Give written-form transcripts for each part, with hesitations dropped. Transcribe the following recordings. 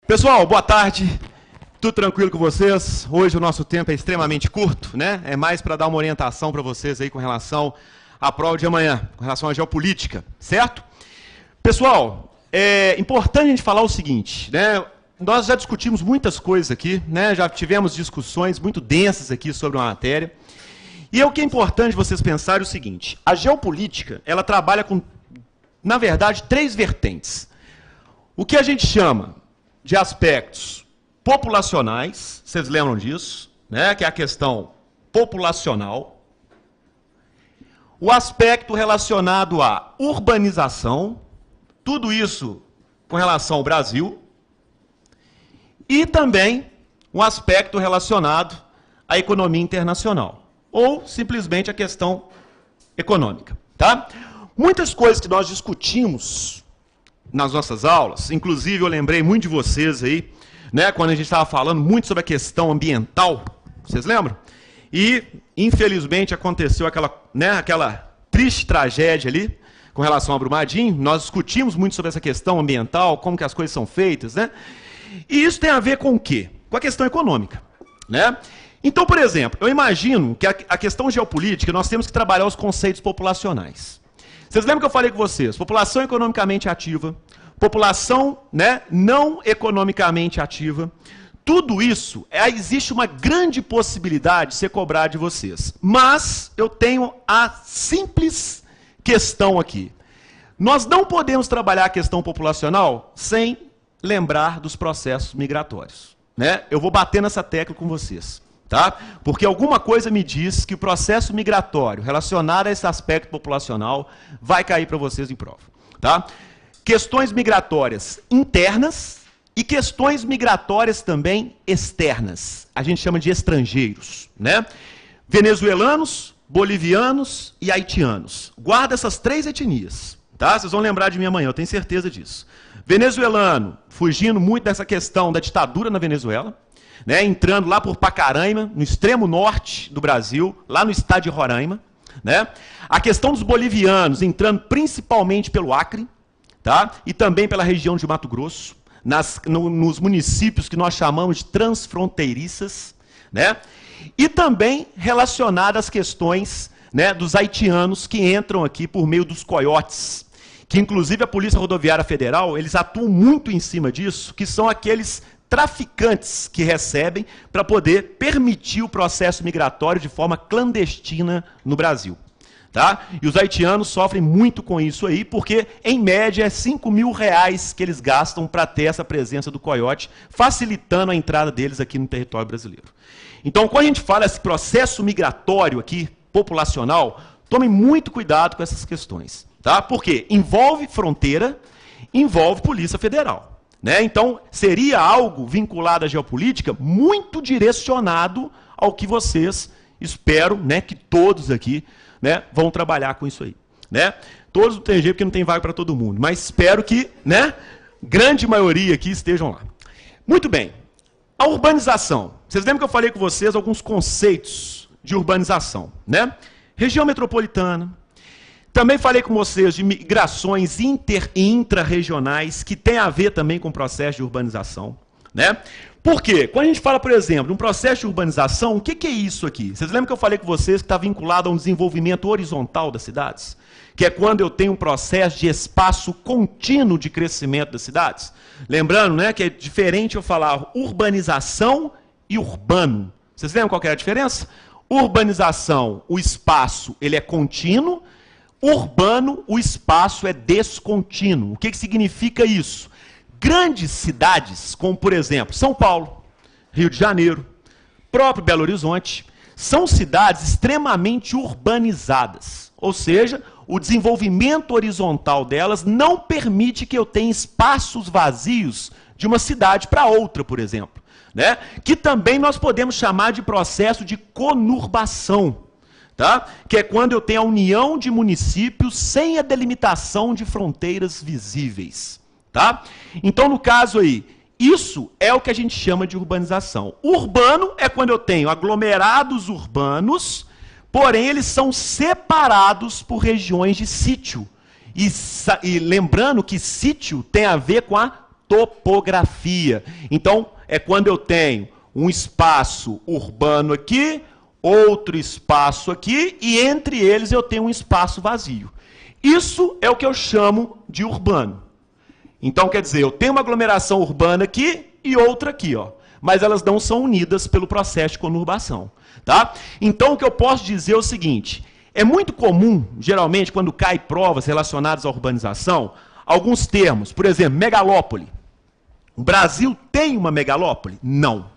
Pessoal, boa tarde. Tudo tranquilo com vocês? Hoje o nosso tempo é extremamente curto, né? É mais para dar uma orientação para vocês aí com relação à prova de amanhã, com relação à geopolítica, certo? Pessoal, é importante a gente falar o seguinte, né? Nós já discutimos muitas coisas aqui, né? Já tivemos discussões muito densas aqui sobre uma matéria. E o que é importante vocês pensarem é o seguinte: a geopolítica, ela trabalha com, na verdade, três vertentes. O que a gente chama de aspectos populacionais, vocês lembram disso, né? Que é a questão populacional. O aspecto relacionado à urbanização, tudo isso com relação ao Brasil. E também um aspecto relacionado à economia internacional, ou simplesmente a questão econômica, tá? Muitas coisas que nós discutimos nas nossas aulas, inclusive eu lembrei muito de vocês aí, né, quando a gente estava falando muito sobre a questão ambiental, vocês lembram? E, infelizmente, aconteceu aquela triste tragédia ali, com relação ao Brumadinho. Nós discutimos muito sobre essa questão ambiental, como que as coisas são feitas, né? E isso tem a ver com o quê? Com a questão econômica, né? Então, por exemplo, eu imagino que a questão geopolítica, nós temos que trabalhar os conceitos populacionais. Vocês lembram que eu falei com vocês? População economicamente ativa, população, né, não economicamente ativa. Tudo isso, existe uma grande possibilidade de ser cobrado de vocês. Mas eu tenho a simples questão aqui. Nós não podemos trabalhar a questão populacional sem lembrar dos processos migratórios, né? Eu vou bater nessa tecla com vocês, tá? Porque alguma coisa me diz que o processo migratório relacionado a esse aspecto populacional vai cair para vocês em prova, tá? Questões migratórias internas e questões migratórias também externas. A gente chama de estrangeiros, né? Venezuelanos, bolivianos e haitianos. Guarda essas três etnias, tá? Vocês vão lembrar de mim amanhã, eu tenho certeza disso. Venezuelano, fugindo muito dessa questão da ditadura na Venezuela, né, entrando lá por Pacaraima, no extremo norte do Brasil, lá no estado de Roraima, né? A questão dos bolivianos, entrando principalmente pelo Acre, tá? E também pela região de Mato Grosso, nos municípios que nós chamamos de transfronteiriças, né? E também relacionadas às questões, né, dos haitianos que entram aqui por meio dos coiotes, que inclusive a Polícia Rodoviária Federal, eles atuam muito em cima disso, que são aqueles traficantes que recebem para poder permitir o processo migratório de forma clandestina no Brasil, tá? E os haitianos sofrem muito com isso aí, porque em média é R$5.000 que eles gastam para ter essa presença do coiote, facilitando a entrada deles aqui no território brasileiro. Então, quando a gente fala esse processo migratório aqui, populacional, tomem muito cuidado com essas questões, tá? Porque envolve fronteira, envolve Polícia Federal, né? Então, seria algo vinculado à geopolítica muito direcionado ao que vocês, espero, né, que todos aqui, né, vão trabalhar com isso aí, né? Todos não tem jeito, porque não tem vaga para todo mundo, mas espero que, né, grande maioria aqui estejam lá. Muito bem. A urbanização. Vocês lembram que eu falei com vocês alguns conceitos de urbanização, né? Região metropolitana. Também falei com vocês de migrações inter e intra-regionais, que tem a ver também com o processo de urbanização, né? Por quê? Quando a gente fala, por exemplo, de um processo de urbanização, o que é isso aqui? Vocês lembram que eu falei com vocês que está vinculado a um desenvolvimento horizontal das cidades? Que é quando eu tenho um processo de espaço contínuo de crescimento das cidades? Lembrando, né, que é diferente eu falar urbanização e urbano. Vocês lembram qual que é a diferença? Urbanização, o espaço ele é contínuo. Urbano, o espaço é descontínuo. O que significa isso? Grandes cidades, como por exemplo São Paulo, Rio de Janeiro, próprio Belo Horizonte, são cidades extremamente urbanizadas. Ou seja, o desenvolvimento horizontal delas não permite que eu tenha espaços vazios de uma cidade para outra, por exemplo, né? Que também nós podemos chamar de processo de conurbação, tá? Que é quando eu tenho a união de municípios sem a delimitação de fronteiras visíveis, tá? Então, no caso aí, isso é o que a gente chama de urbanização. Urbano é quando eu tenho aglomerados urbanos, porém eles são separados por regiões de sítio. E lembrando que sítio tem a ver com a topografia. Então, é quando eu tenho um espaço urbano aqui, outro espaço aqui, e entre eles eu tenho um espaço vazio. Isso é o que eu chamo de urbano. Então, quer dizer, eu tenho uma aglomeração urbana aqui e outra aqui, ó. Mas elas não são unidas pelo processo de conurbação. Tá? Então, o que eu posso dizer é o seguinte: é muito comum, geralmente, quando cai provas relacionadas à urbanização, alguns termos, por exemplo, megalópole. O Brasil tem uma megalópole? Não.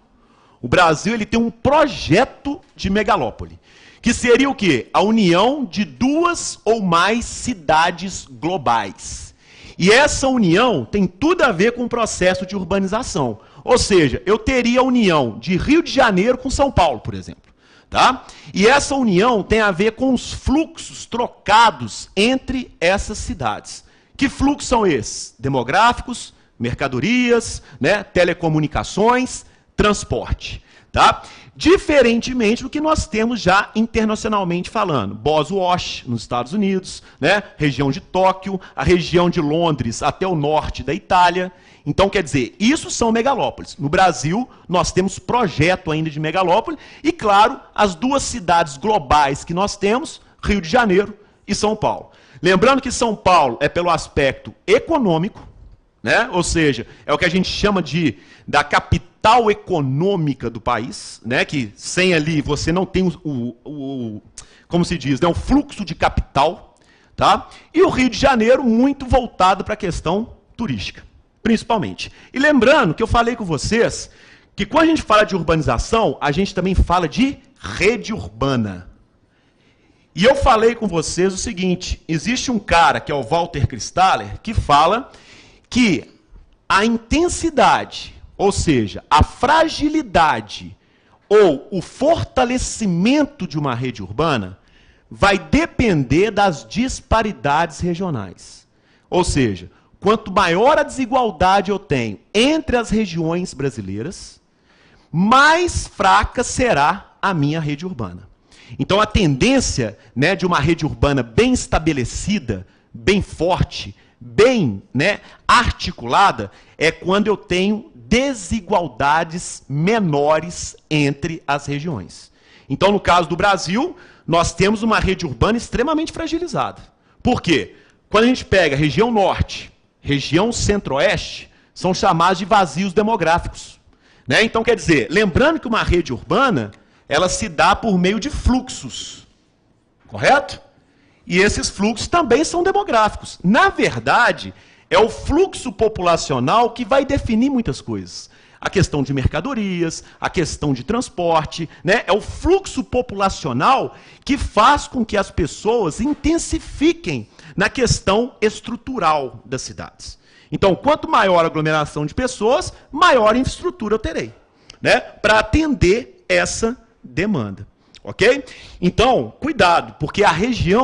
O Brasil ele tem um projeto de megalópole, que seria o quê? A união de duas ou mais cidades globais. E essa união tem tudo a ver com o processo de urbanização. Ou seja, eu teria a união de Rio de Janeiro com São Paulo, por exemplo. Tá? E essa união tem a ver com os fluxos trocados entre essas cidades. Que fluxos são esses? Demográficos, mercadorias, né, telecomunicações, transporte. Tá? Diferentemente do que nós temos já internacionalmente falando. Boston, nos Estados Unidos, né, região de Tóquio, a região de Londres até o norte da Itália. Então, quer dizer, isso são megalópolis. No Brasil, nós temos projeto ainda de megalópole e, claro, as duas cidades globais que nós temos, Rio de Janeiro e São Paulo. Lembrando que São Paulo é pelo aspecto econômico, né? Ou seja, é o que a gente chama da capital econômica do país, né? Que sem ali você não tem como se diz, né? O fluxo de capital. Tá? E o Rio de Janeiro muito voltado para a questão turística. Principalmente. E lembrando que eu falei com vocês que quando a gente fala de urbanização, a gente também fala de rede urbana. E eu falei com vocês o seguinte, existe um cara, que é o Walter Kristaller, que fala que a intensidade, ou seja, a fragilidade ou o fortalecimento de uma rede urbana vai depender das disparidades regionais. Ou seja, quanto maior a desigualdade eu tenho entre as regiões brasileiras, mais fraca será a minha rede urbana. Então a tendência, né, de uma rede urbana bem estabelecida, bem forte, bem, né, articulada, é quando eu tenho desigualdades menores entre as regiões. Então, no caso do Brasil, nós temos uma rede urbana extremamente fragilizada. Por quê? Quando a gente pega a região norte, região centro-oeste, são chamados de vazios demográficos. Né? Então, quer dizer, lembrando que uma rede urbana, ela se dá por meio de fluxos. Correto? E esses fluxos também são demográficos. Na verdade, é o fluxo populacional que vai definir muitas coisas. A questão de mercadorias, a questão de transporte, né? É o fluxo populacional que faz com que as pessoas intensifiquem na questão estrutural das cidades. Então, quanto maior a aglomeração de pessoas, maior infraestrutura eu terei, né? Para atender essa demanda. Ok? Então, cuidado, porque a rede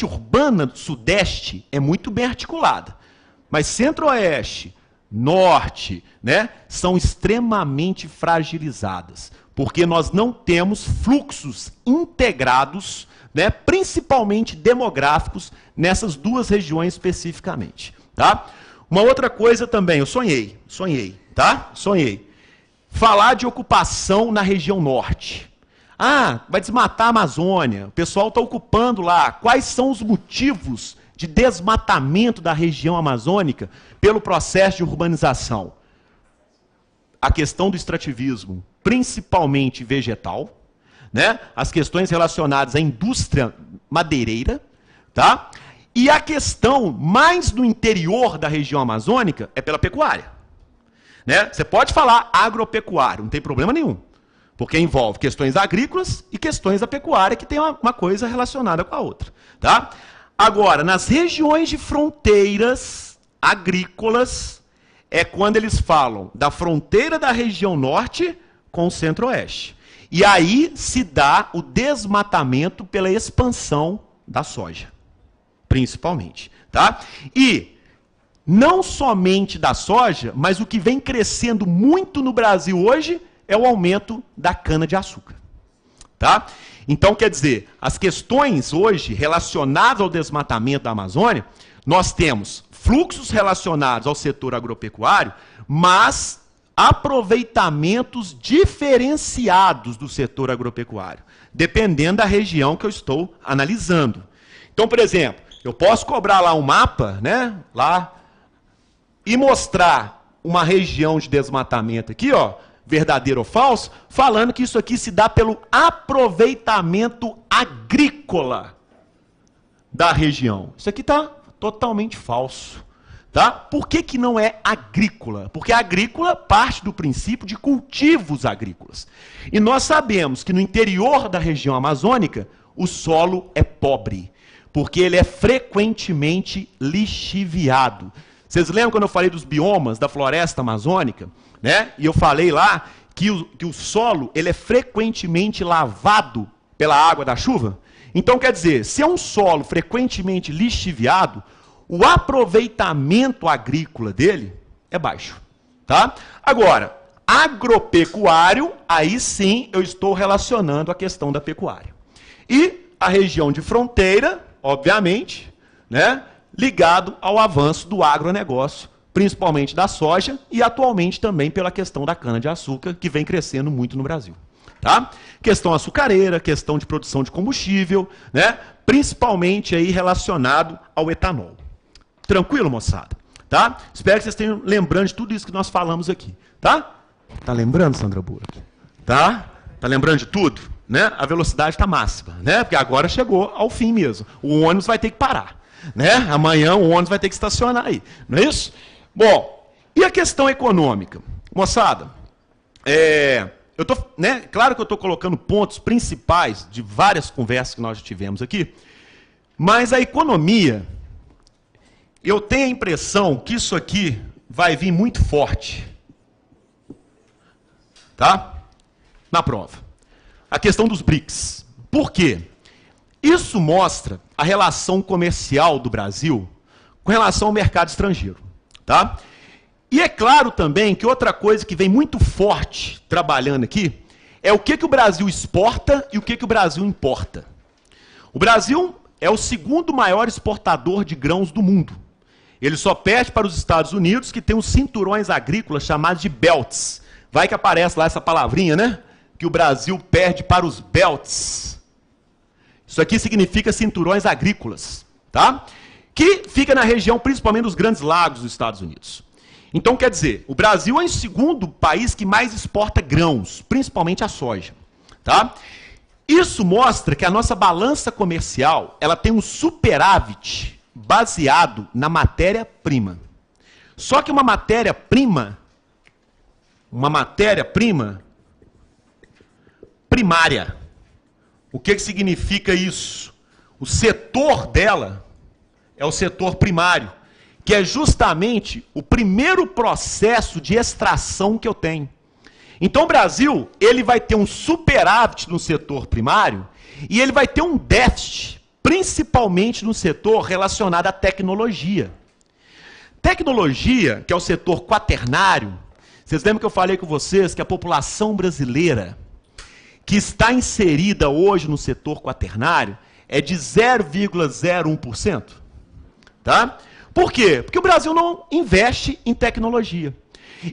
urbana do Sudeste é muito bem articulada. Mas Centro-Oeste, Norte, né, são extremamente fragilizadas. Porque nós não temos fluxos integrados, né, principalmente demográficos, nessas duas regiões especificamente. Tá? Uma outra coisa também, eu sonhei, tá? Sonhei. Falar de ocupação na região Norte. Ah, vai desmatar a Amazônia, o pessoal está ocupando lá. Quais são os motivos de desmatamento da região amazônica pelo processo de urbanização? A questão do extrativismo, principalmente vegetal, né? As questões relacionadas à indústria madeireira, tá? E a questão mais do interior da região amazônica é pela pecuária. Né? Você pode falar agropecuário, não tem problema nenhum. Porque envolve questões agrícolas e questões da pecuária, que tem uma coisa relacionada com a outra. Tá? Agora, nas regiões de fronteiras agrícolas, é quando eles falam da fronteira da região norte com o centro-oeste. E aí se dá o desmatamento pela expansão da soja, principalmente. Tá? E não somente da soja, mas o que vem crescendo muito no Brasil hoje é o aumento da cana-de-açúcar. Tá? Então, quer dizer, as questões hoje relacionadas ao desmatamento da Amazônia, nós temos fluxos relacionados ao setor agropecuário, mas aproveitamentos diferenciados do setor agropecuário, dependendo da região que eu estou analisando. Então, por exemplo, eu posso cobrar lá um mapa, né, lá, e mostrar uma região de desmatamento aqui, ó, verdadeiro ou falso, falando que isso aqui se dá pelo aproveitamento agrícola da região. Isso aqui está totalmente falso. Tá? Por que que não é agrícola? Porque a agrícola parte do princípio de cultivos agrícolas. E nós sabemos que no interior da região amazônica, o solo é pobre, porque ele é frequentemente lixiviado. Vocês lembram quando eu falei dos biomas da floresta amazônica? Né? E eu falei lá que o solo ele é frequentemente lavado pela água da chuva? Então, quer dizer, se é um solo frequentemente lixiviado, o aproveitamento agrícola dele é baixo. Tá? Agora, agropecuário, aí sim eu estou relacionando a questão da pecuária. E a região de fronteira, obviamente, né, ligado ao avanço do agronegócio, principalmente da soja e atualmente também pela questão da cana-de-açúcar, que vem crescendo muito no Brasil. Tá? Questão açucareira, questão de produção de combustível, né, principalmente aí relacionado ao etanol. Tranquilo, moçada? Tá? Espero que vocês estejam lembrando de tudo isso que nós falamos aqui. Tá? Tá lembrando, Sandra Burke? Tá? Tá lembrando de tudo? Né? A velocidade está máxima, né? Porque agora chegou ao fim mesmo. O ônibus vai ter que parar. Né? Amanhã o ônibus vai ter que estacionar aí. Não é isso? Bom, e a questão econômica? Moçada, né, claro que eu estou colocando pontos principais de várias conversas que nós já tivemos aqui, mas a economia, eu tenho a impressão que isso aqui vai vir muito forte. Tá? Na prova. A questão dos BRICS. Por quê? Isso mostra a relação comercial do Brasil com relação ao mercado estrangeiro. Tá? E é claro também que outra coisa que vem muito forte trabalhando aqui é o que o Brasil exporta e o que o Brasil importa. O Brasil é o segundo maior exportador de grãos do mundo. Ele só perde para os Estados Unidos, que tem uns cinturões agrícolas chamados de belts. Vai que aparece lá essa palavrinha, né? Que o Brasil perde para os belts. Isso aqui significa cinturões agrícolas, tá? Que fica na região, principalmente dos grandes lagos dos Estados Unidos. Então, quer dizer, o Brasil é o segundo país que mais exporta grãos, principalmente a soja, tá? Isso mostra que a nossa balança comercial, ela tem um superávit baseado na matéria-prima. Só que uma matéria-prima primária. O que significa isso? O setor dela é o setor primário, que é justamente o primeiro processo de extração que eu tenho. Então o Brasil, ele vai ter um superávit no setor primário e ele vai ter um déficit, principalmente no setor relacionado à tecnologia. Tecnologia, que é o setor quaternário, vocês lembram que eu falei com vocês que a população brasileira que está inserida hoje no setor quaternário é de 0,01%? Tá? Por quê? Porque o Brasil não investe em tecnologia.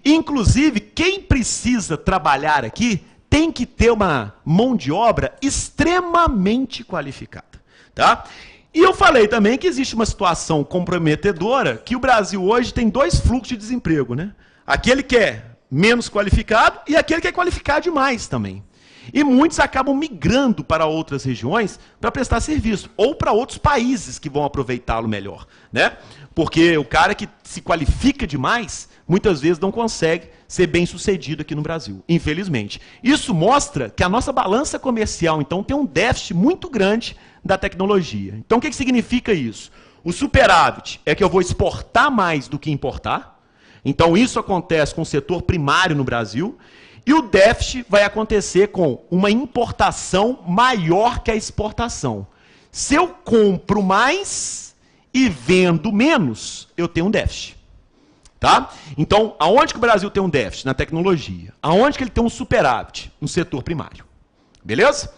Inclusive, quem precisa trabalhar aqui tem que ter uma mão de obra extremamente qualificada. Tá? E eu falei também que existe uma situação comprometedora, que o Brasil hoje tem dois fluxos de desemprego, né? Aquele que é menos qualificado e aquele que é qualificado demais também. E muitos acabam migrando para outras regiões para prestar serviço, ou para outros países que vão aproveitá-lo melhor, né? Porque o cara que se qualifica demais, muitas vezes não consegue ser bem sucedido aqui no Brasil, infelizmente. Isso mostra que a nossa balança comercial, então, tem um déficit muito grande da tecnologia. Então, o que significa isso? O superávit é que eu vou exportar mais do que importar. Então, isso acontece com o setor primário no Brasil. E o déficit vai acontecer com uma importação maior que a exportação. Se eu compro mais e vendo menos, eu tenho um déficit. Tá? Então, aonde que o Brasil tem um déficit? Na tecnologia. Aonde que ele tem um superávit? No setor primário. Beleza?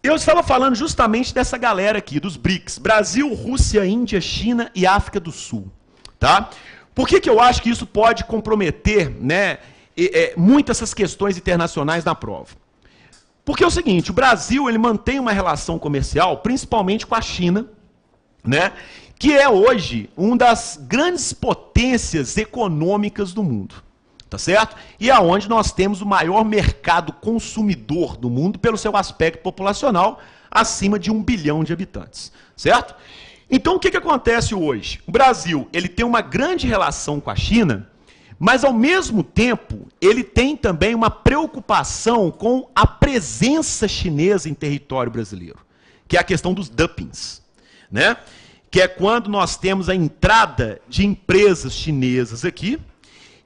Eu estava falando justamente dessa galera aqui, dos BRICS. Brasil, Rússia, Índia, China e África do Sul. Tá? Por que eu acho que isso pode comprometer, né, muito essas questões internacionais na prova? Porque é o seguinte, o Brasil ele mantém uma relação comercial, principalmente com a China, né, que é hoje uma das grandes potências econômicas do mundo. Tá certo? E aonde nós temos o maior mercado consumidor do mundo pelo seu aspecto populacional, acima de 1 bilhão de habitantes. Certo? Então, o que acontece hoje? O Brasil ele tem uma grande relação com a China, mas, ao mesmo tempo, ele tem também uma preocupação com a presença chinesa em território brasileiro, que é a questão dos dumpings, né? Que é quando nós temos a entrada de empresas chinesas aqui,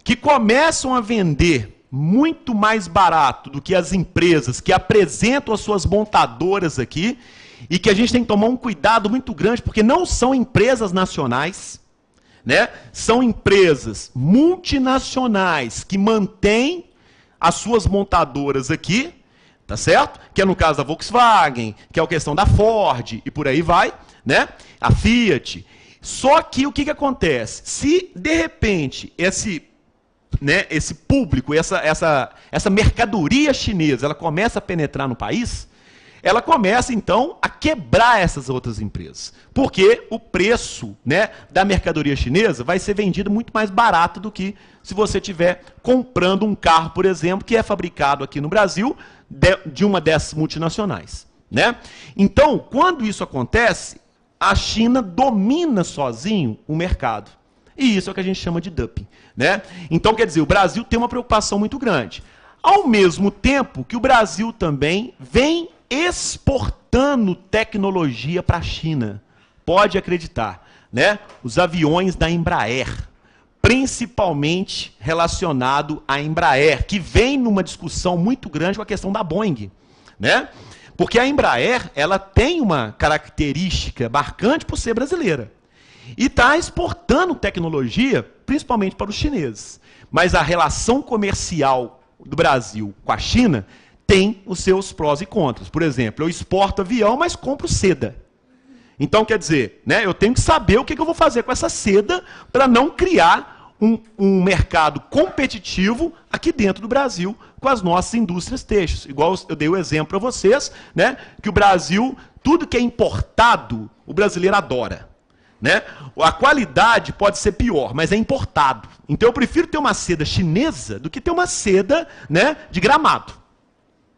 que começam a vender muito mais barato do que as empresas que apresentam as suas montadoras aqui, e que a gente tem que tomar um cuidado muito grande, porque não são empresas nacionais, né? São empresas multinacionais que mantêm as suas montadoras aqui, tá certo? Que é no caso da Volkswagen, que é a questão da Ford, e por aí vai, né? A Fiat. Só que o que acontece? Se, de repente, esse público, essa mercadoria chinesa, ela começa a penetrar no país, ela começa, então, a quebrar essas outras empresas. Porque o preço, né, da mercadoria chinesa vai ser vendido muito mais barato do que se você estiver comprando um carro, por exemplo, que é fabricado aqui no Brasil, de uma dessas multinacionais. Né? Então, quando isso acontece, a China domina sozinho o mercado. E isso é o que a gente chama de dumping. Né? Então, quer dizer, o Brasil tem uma preocupação muito grande. Ao mesmo tempo que o Brasil também vem exportando tecnologia para a China. Pode acreditar. Né? Os aviões da Embraer, principalmente relacionado à Embraer, que vem numa discussão muito grande com a questão da Boeing. Né? Porque a Embraer ela tem uma característica marcante por ser brasileira. E está exportando tecnologia, principalmente para os chineses. Mas a relação comercial do Brasil com a China tem os seus prós e contras. Por exemplo, eu exporto avião, mas compro seda. Então, quer dizer, né, eu tenho que saber o que eu vou fazer com essa seda para não criar um mercado competitivo aqui dentro do Brasil com as nossas indústrias têxteis. Igual eu dei o exemplo para vocês, né, que o Brasil, tudo que é importado, o brasileiro adora. Né? A qualidade pode ser pior, mas é importado. Então eu prefiro ter uma seda chinesa do que ter uma seda, né, de Gramado.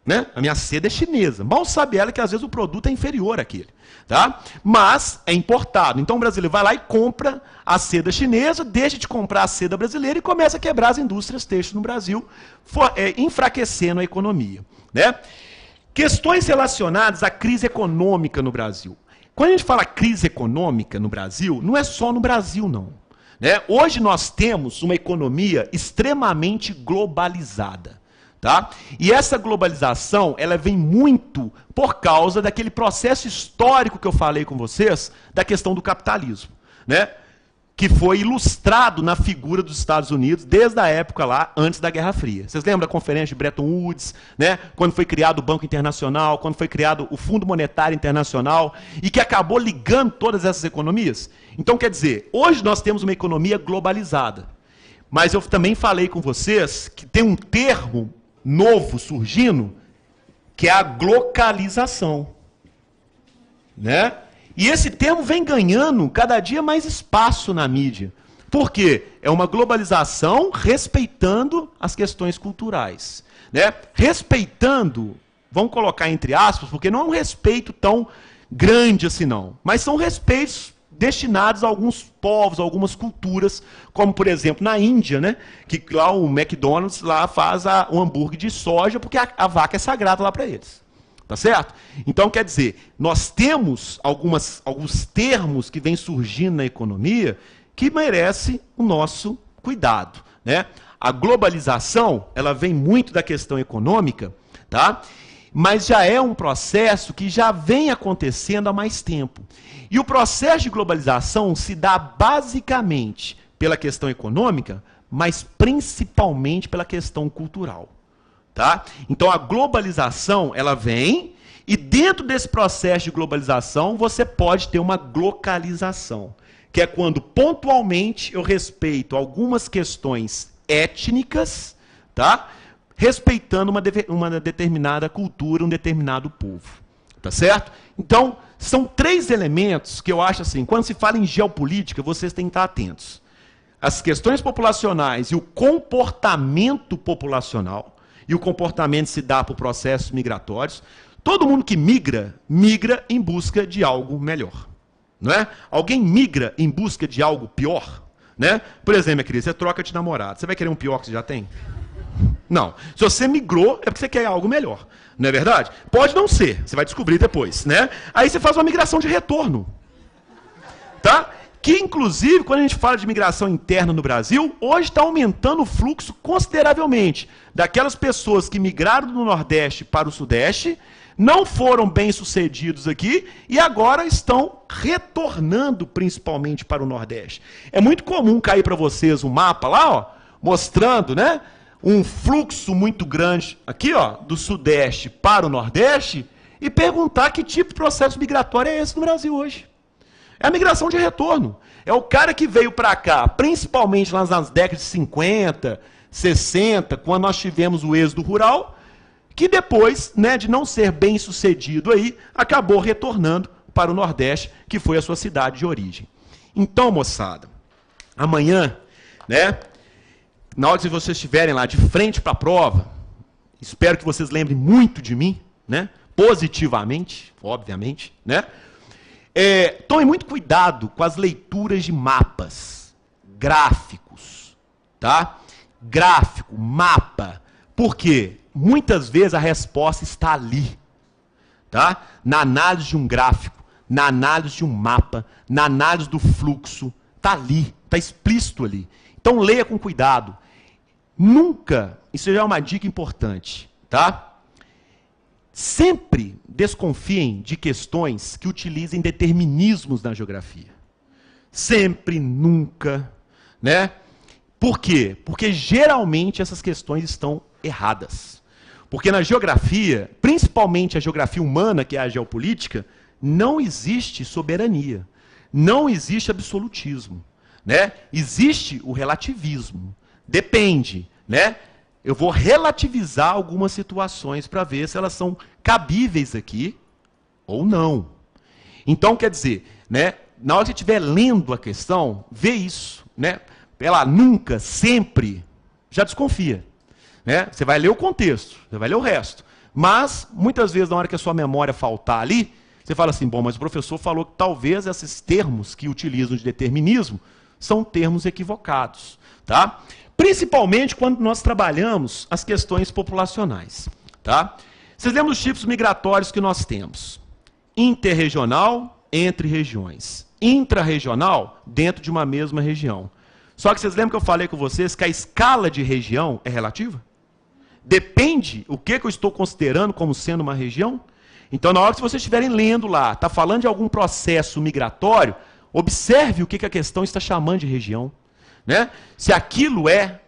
Né? A minha seda é chinesa. Mal sabe ela que às vezes o produto é inferior àquele. Tá? Mas é importado. Então o brasileiro vai lá e compra a seda chinesa, deixa de comprar a seda brasileira e começa a quebrar as indústrias têxteis no Brasil, enfraquecendo a economia. Né? Questões relacionadas à crise econômica no Brasil. Quando a gente fala crise econômica no Brasil, não é só no Brasil, não. Né? Hoje nós temos uma economia extremamente globalizada. Tá? E essa globalização ela vem muito por causa daquele processo histórico que eu falei com vocês, da questão do capitalismo. Né? Que foi ilustrado na figura dos Estados Unidos desde a época lá, antes da Guerra Fria. Vocês lembram da conferência de Bretton Woods, né? Quando foi criado o Banco Internacional, quando foi criado o Fundo Monetário Internacional, e que acabou ligando todas essas economias? Então, quer dizer, hoje nós temos uma economia globalizada. Mas eu também falei com vocês que tem um termo novo surgindo, que é a glocalização. Né? E esse termo vem ganhando cada dia mais espaço na mídia. Por quê? É uma globalização respeitando as questões culturais. Né? Respeitando, vamos colocar entre aspas, porque não é um respeito tão grande assim não, mas são respeitos destinados a alguns povos, a algumas culturas, como por exemplo na Índia, né? Que lá o McDonald's lá faz o hambúrguer de soja porque a vaca é sagrada lá para eles. Tá certo? Então, quer dizer, nós temos alguns termos que vêm surgindo na economia que merecem o nosso cuidado. Né? A globalização, ela vem muito da questão econômica, tá? Mas já é um processo que já vem acontecendo há mais tempo. E o processo de globalização se dá basicamente pela questão econômica, mas principalmente pela questão cultural. Tá? Então a globalização ela vem E dentro desse processo de globalização, você pode ter uma glocalização, que é quando pontualmente eu respeito algumas questões étnicas, tá? Respeitando uma determinada cultura, um determinado povo. Tá certo? Então, são 3 elementos que eu acho assim, quando se fala em geopolítica, vocês têm que estar atentos. As questões populacionais e o comportamento populacional, e o comportamento se dá por processos migratórios. Todo mundo que migra, migra em busca de algo melhor. Não é? Alguém migra em busca de algo pior? Né? Por exemplo, minha querida, você troca de namorado. Você vai querer um pior que você já tem? Não. Se você migrou, é porque você quer algo melhor. Não é verdade? Pode não ser. Você vai descobrir depois. Né? Aí você faz uma migração de retorno. Tá? Que, inclusive, quando a gente fala de migração interna no Brasil, hoje está aumentando o fluxo consideravelmente daquelas pessoas que migraram do Nordeste para o Sudeste, não foram bem-sucedidos aqui e agora estão retornando principalmente para o Nordeste. É muito comum cair para vocês um mapa lá, ó, mostrando, né, um fluxo muito grande aqui, ó, do Sudeste para o Nordeste e perguntar que tipo de processo migratório é esse no Brasil hoje. É a migração de retorno. É o cara que veio para cá, principalmente lá nas décadas de 50, 60, quando nós tivemos o êxodo rural, que depois, né, de não ser bem sucedido aí, acabou retornando para o Nordeste, que foi a sua cidade de origem. Então, moçada, amanhã, né, na hora que vocês estiverem lá de frente para a prova, espero que vocês lembrem muito de mim, né, positivamente, obviamente, né. Tome muito cuidado com as leituras de mapas, gráficos, tá? Gráfico, mapa. Por quê? Muitas vezes a resposta está ali, tá? Na análise de um gráfico, na análise de um mapa, na análise do fluxo, está ali, está explícito ali. Então leia com cuidado. Nunca, isso já é uma dica importante, tá? Sempre desconfiem de questões que utilizem determinismos na geografia. Sempre, nunca, né? Por quê? Porque geralmente essas questões estão erradas. Porque na geografia, principalmente a geografia humana, que é a geopolítica, não existe soberania, não existe absolutismo, né? Existe o relativismo. Depende, né? Eu vou relativizar algumas situações para ver se elas são cabíveis aqui ou não. Então, quer dizer, né, na hora que você estiver lendo a questão, vê isso. Né? Ela nunca, sempre, já desconfia. Né? Você vai ler o contexto, você vai ler o resto. Mas, muitas vezes, na hora que a sua memória faltar ali, você fala assim, bom, mas o professor falou que talvez esses termos que utilizam de determinismo são termos equivocados. Tá? Principalmente quando nós trabalhamos as questões populacionais. Tá? Vocês lembram dos tipos migratórios que nós temos? Interregional, entre regiões. Intrarregional, dentro de uma mesma região. Só que vocês lembram que eu falei com vocês que a escala de região é relativa? Depende o que eu estou considerando como sendo uma região. Então, na hora que vocês estiverem lendo lá, está falando de algum processo migratório, observe o que a questão está chamando de região. Né? Se aquilo é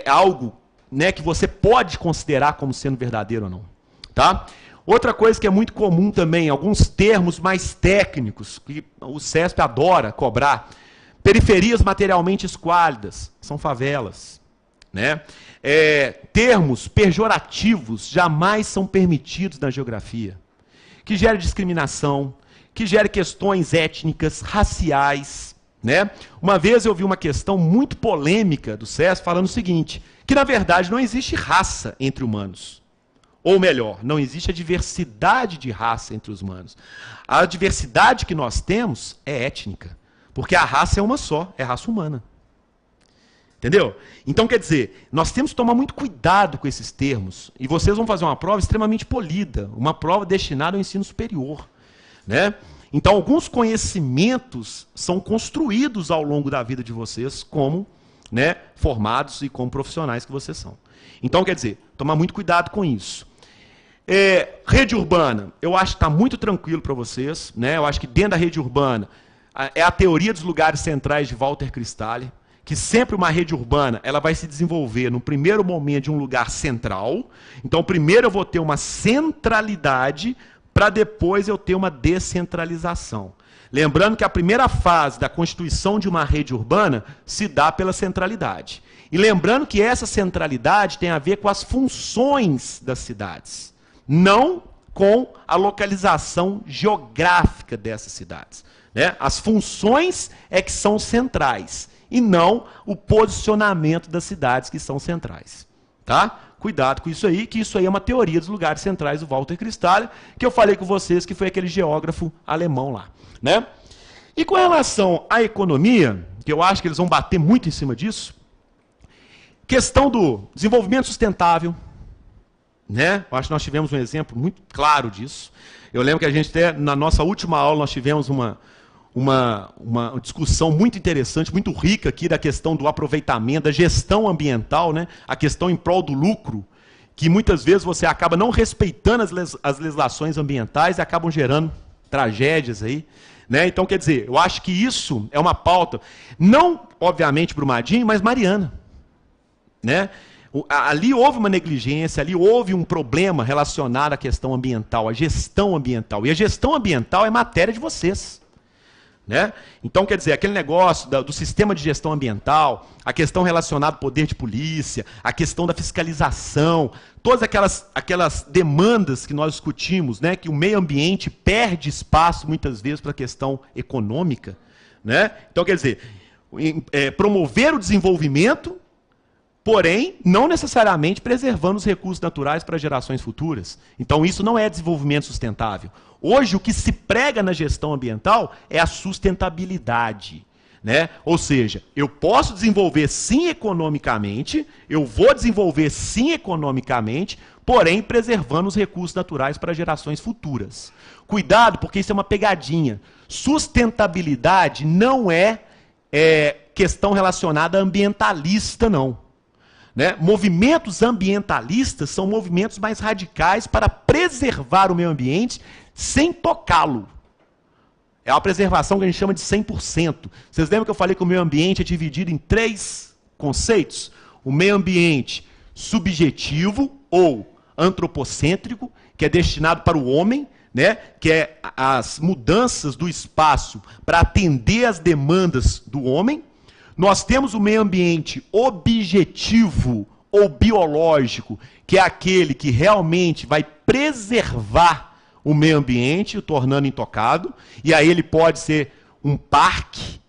algo, né, que você pode considerar como sendo verdadeiro ou não. Tá? Outra coisa que é muito comum também, alguns termos mais técnicos, que o CESP adora cobrar. Periferias materialmente esquálidas, são favelas. Né? Termos pejorativos jamais são permitidos na geografia. Que gera discriminação, que gera questões étnicas, raciais. Né? Uma vez eu vi uma questão muito polêmica do CESP falando o seguinte, que na verdade não existe raça entre humanos. Ou melhor, não existe a diversidade de raça entre os humanos. A diversidade que nós temos é étnica. Porque a raça é uma só, é a raça humana. Entendeu? Então, quer dizer, nós temos que tomar muito cuidado com esses termos. E vocês vão fazer uma prova extremamente polida, uma prova destinada ao ensino superior. Né? Então, alguns conhecimentos são construídos ao longo da vida de vocês como, né, formados e como profissionais que vocês são. Então, quer dizer, tomar muito cuidado com isso. Rede urbana, eu acho que está muito tranquilo para vocês. Né? Eu acho que dentro da rede urbana é a teoria dos lugares centrais de Walter Cristalli, que sempre uma rede urbana ela vai se desenvolver no primeiro momento de um lugar central. Então, primeiro eu vou ter uma centralidade para depois eu ter uma descentralização. Lembrando que a primeira fase da constituição de uma rede urbana se dá pela centralidade. E lembrando que essa centralidade tem a ver com as funções das cidades, não com a localização geográfica dessas cidades, né? As funções é que são centrais, e não o posicionamento das cidades que são centrais. Tá? Cuidado com isso aí, que isso aí é uma teoria dos lugares centrais do Walter Cristallia, que eu falei com vocês que foi aquele geógrafo alemão lá. Né? E com relação à economia, que eu acho que eles vão bater muito em cima disso, questão do desenvolvimento sustentável, né? Eu acho que nós tivemos um exemplo muito claro disso. Eu lembro que a gente até, na nossa última aula, nós tivemos uma discussão muito interessante, muito rica aqui da questão do aproveitamento, da gestão ambiental, né? A questão em prol do lucro, que muitas vezes você acaba não respeitando as legislações ambientais e acabam gerando tragédias aí. Né? Então, quer dizer, eu acho que isso é uma pauta, não, obviamente, Brumadinho, mas Mariana. Né? Ali houve uma negligência, ali houve um problema relacionado à questão ambiental, à gestão ambiental. E a gestão ambiental é matéria de vocês. Né? Então, quer dizer, aquele negócio do sistema de gestão ambiental, a questão relacionada ao poder de polícia, a questão da fiscalização, todas aquelas demandas que nós discutimos, né, que o meio ambiente perde espaço muitas vezes para a questão econômica. Né? Então, quer dizer, promover o desenvolvimento, porém, não necessariamente preservando os recursos naturais para gerações futuras. Então, isso não é desenvolvimento sustentável. Hoje, o que se prega na gestão ambiental é a sustentabilidade. Né? Ou seja, eu posso desenvolver sim economicamente, eu vou desenvolver sim economicamente, porém preservando os recursos naturais para gerações futuras. Cuidado, porque isso é uma pegadinha. Sustentabilidade não é questão relacionada a ambientalista, não. Né? Movimentos ambientalistas são movimentos mais radicais para preservar o meio ambiente sem tocá-lo. É uma preservação que a gente chama de 100%. Vocês lembram que eu falei que o meio ambiente é dividido em 3 conceitos? O meio ambiente subjetivo ou antropocêntrico, que é destinado para o homem, né? Que é as mudanças do espaço para atender às demandas do homem. Nós temos o meio ambiente objetivo ou biológico, que é aquele que realmente vai preservar o meio ambiente, o tornando intocado, e aí ele pode ser um parque,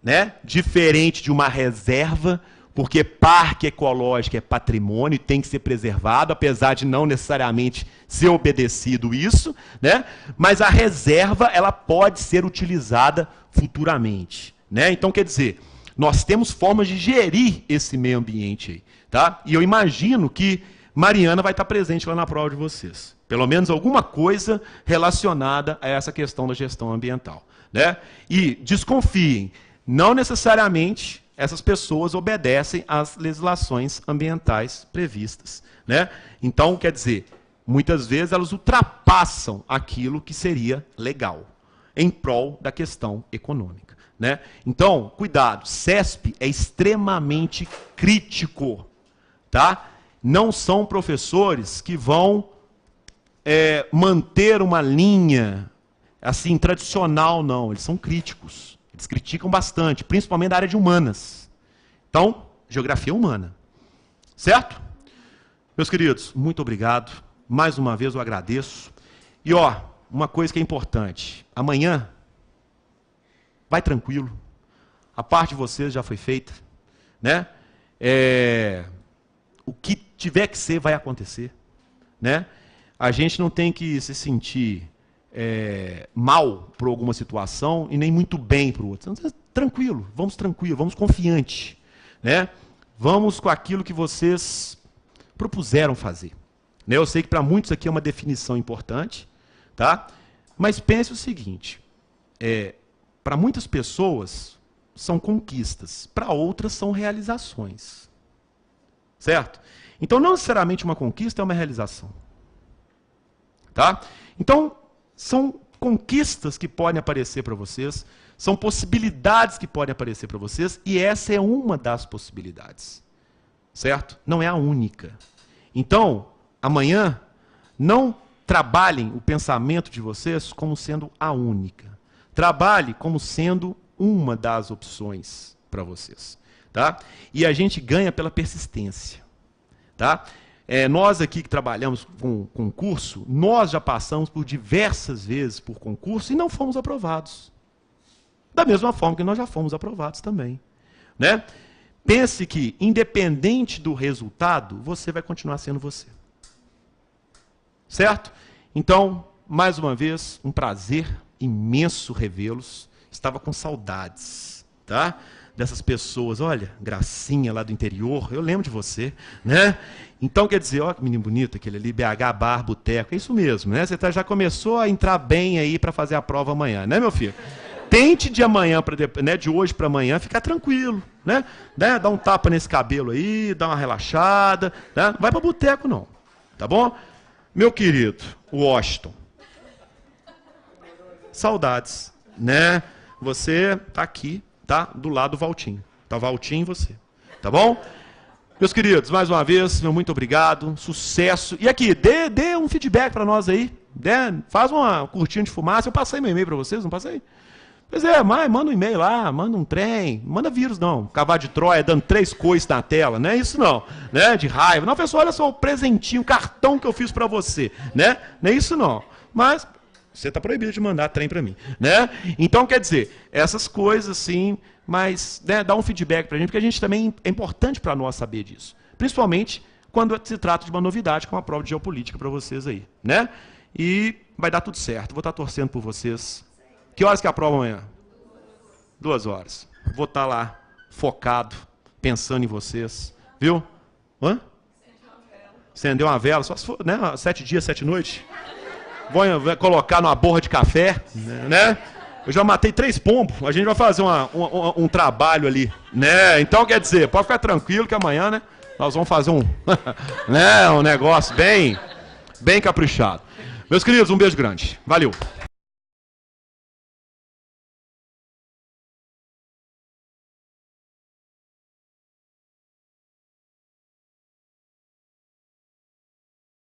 né, diferente de uma reserva, porque parque ecológico é patrimônio e tem que ser preservado, apesar de não necessariamente ser obedecido isso, né, mas a reserva ela pode ser utilizada futuramente. Né? Então, quer dizer, nós temos formas de gerir esse meio ambiente aí. Tá? E eu imagino que Mariana vai estar presente lá na prova de vocês. Pelo menos alguma coisa relacionada a essa questão da gestão ambiental. Né? E desconfiem, não necessariamente essas pessoas obedecem às legislações ambientais previstas. Né? Então, quer dizer, muitas vezes elas ultrapassam aquilo que seria legal, em prol da questão econômica. Né? Então, cuidado, CESP é extremamente crítico. Tá? Não são professores que vão manter uma linha assim tradicional, não. Eles são críticos. Eles criticam bastante, principalmente da área de humanas. Então, geografia humana. Certo? Meus queridos, muito obrigado. Mais uma vez eu agradeço. E, ó, uma coisa que é importante. Amanhã, vai tranquilo. A parte de vocês já foi feita. Né? O que tiver que ser, vai acontecer. Né? A gente não tem que se sentir mal por alguma situação e nem muito bem para o outro. Tranquilo, vamos confiante. Né? Vamos com aquilo que vocês propuseram fazer. Né? Eu sei que para muitos aqui é uma definição importante, tá? Mas pense o seguinte, para muitas pessoas são conquistas, para outras são realizações. Certo? Então, não necessariamente uma conquista é uma realização. Tá? Então, são conquistas que podem aparecer para vocês, são possibilidades que podem aparecer para vocês, e essa é uma das possibilidades. Certo? Não é a única. Então, amanhã, não trabalhem o pensamento de vocês como sendo a única. Trabalhe como sendo uma das opções para vocês. Tá? E a gente ganha pela persistência. Tá? Nós aqui que trabalhamos com concurso, nós já passamos por diversas vezes por concurso e não fomos aprovados. Da mesma forma que nós já fomos aprovados também. Né? Pense que, independente do resultado, você vai continuar sendo você. Certo? Então, mais uma vez, um prazer imenso revê-los. Estava com saudades, tá? Dessas pessoas. Olha, Gracinha lá do interior, eu lembro de você, né? Então, quer dizer, olha que menino bonito, aquele ali, BH Bar, Boteco, é isso mesmo, né? Você já começou a entrar bem aí para fazer a prova amanhã, né, meu filho? Tente de amanhã, né, de hoje para amanhã, ficar tranquilo, né? Dá um tapa nesse cabelo aí, dá uma relaxada, né? Não vai para boteco, não, tá bom? Meu querido Washington, saudades, né? Você tá aqui, tá? Do lado do Valtinho. Tá Valtinho e você, tá bom? Meus queridos, mais uma vez, meu muito obrigado, sucesso. E aqui, dê um feedback para nós aí, né? Faz uma cortina de fumaça. Eu passei meu e-mail para vocês, não passei? Pois é, mas manda um e-mail lá, manda um trem, manda vírus não, cavalo de Troia dando 3 coices na tela, não é isso não, né, de raiva. Não, pessoal, olha só o presentinho, o cartão que eu fiz para você, né, não é isso não. Mas você está proibido de mandar trem para mim, né. Então, quer dizer, essas coisas assim, mas né, dá um feedback para a gente, porque a gente também é importante para nós saber disso. Principalmente quando se trata de uma novidade, como a prova de geopolítica para vocês aí, né. E vai dar tudo certo, vou estar torcendo por vocês. Que horas que é a prova amanhã? 2 horas. Vou estar lá, focado, pensando em vocês. Viu? Hã? Acender uma vela. Só se for, né? 7 dias, 7 noites. Vou colocar numa borra de café, né? Eu já matei 3 pombos. A gente vai fazer um trabalho ali, né? Então, quer dizer, pode ficar tranquilo que amanhã, né? Nós vamos fazer né, um negócio bem caprichado. Meus queridos, um beijo grande. Valeu.